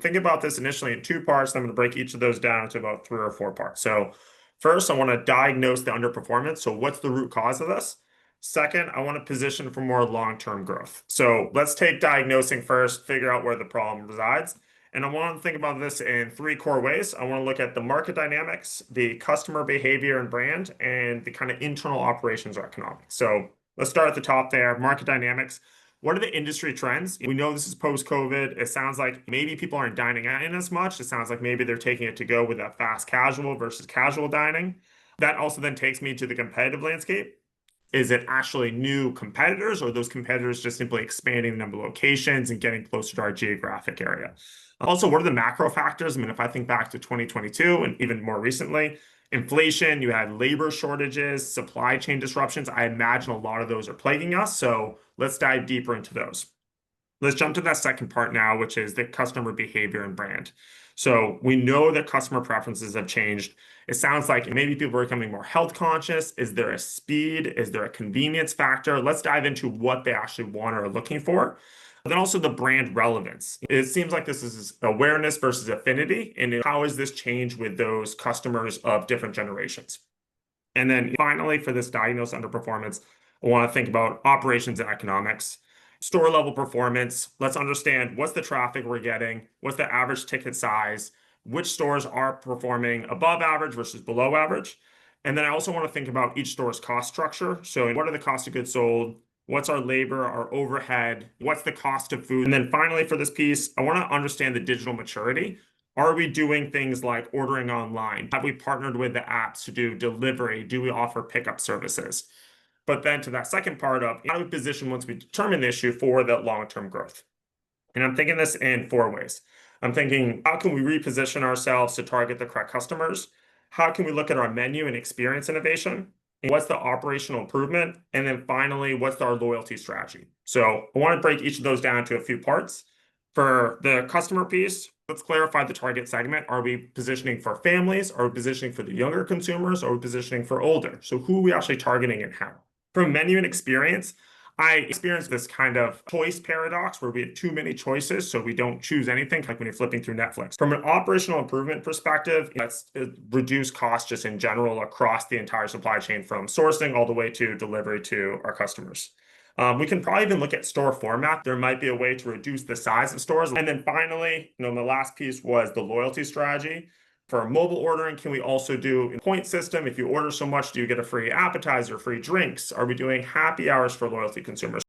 Think about this initially in two parts. I'm going to break each of those down into about three or four parts. So first, I want to diagnose the underperformance. So what's the root cause of this? Second, I want to position for more long-term growth. So let's take diagnosing first, figure out where the problem resides. And I want to think about this in three core ways. I want to look at the market dynamics, the customer behavior and brand, and the kind of internal operations or economics. So let's start at the top there, market dynamics. What are the industry trends? We know this is post-COVID. It sounds like maybe people aren't dining in as much. It sounds like maybe they're taking it to go with that fast casual versus casual dining. That also then takes me to the competitive landscape. Is it actually new competitors, or those competitors just simply expanding the number of locations and getting closer to our geographic area? Also, what are the macro factors? I mean, if I think back to 2022 and even more recently, inflation, you had labor shortages, supply chain disruptions. I imagine a lot of those are plaguing us. So let's dive deeper into those. Let's jump to that second part now, which is the customer behavior and brand. So we know that customer preferences have changed. It sounds like maybe people are becoming more health conscious. Is there a speed? Is there a convenience factor? Let's dive into what they actually want or are looking for. But then also the brand relevance. It seems like this is awareness versus affinity. And how has this changed with those customers of different generations? And then finally, for this diagnosed underperformance, I want to think about operations and economics, store level performance. Let's understand what's the traffic we're getting, what's the average ticket size, which stores are performing above average versus below average. And then I also want to think about each store's cost structure. So what are the cost of goods sold? What's our labor, our overhead? What's the cost of food? And then finally, for this piece, I want to understand the digital maturity. Are we doing things like ordering online? Have we partnered with the apps to do delivery? Do we offer pickup services? But then to that second part of how do we position once we determine the issue for the long-term growth? And I'm thinking this in four ways. I'm thinking, how can we reposition ourselves to target the correct customers? How can we look at our menu and experience innovation? And what's the operational improvement? And then finally, what's our loyalty strategy? So I want to break each of those down to a few parts. For the customer piece, let's clarify the target segment. Are we positioning for families? Are we positioning for the younger consumers? Are we positioning for older? So who are we actually targeting and how? From menu and experience, I experienced this kind of choice paradox where we have too many choices, so we don't choose anything, like when you're flipping through Netflix. From an operational improvement perspective, let's reduce costs just in general across the entire supply chain, from sourcing all the way to delivery to our customers. We can probably even look at store format. There might be a way to reduce the size of stores. And then finally, the last piece was the loyalty strategy. For mobile ordering, can we also do a point system? If you order so much, do you get a free appetizer, free drinks? Are we doing happy hours for loyalty consumers?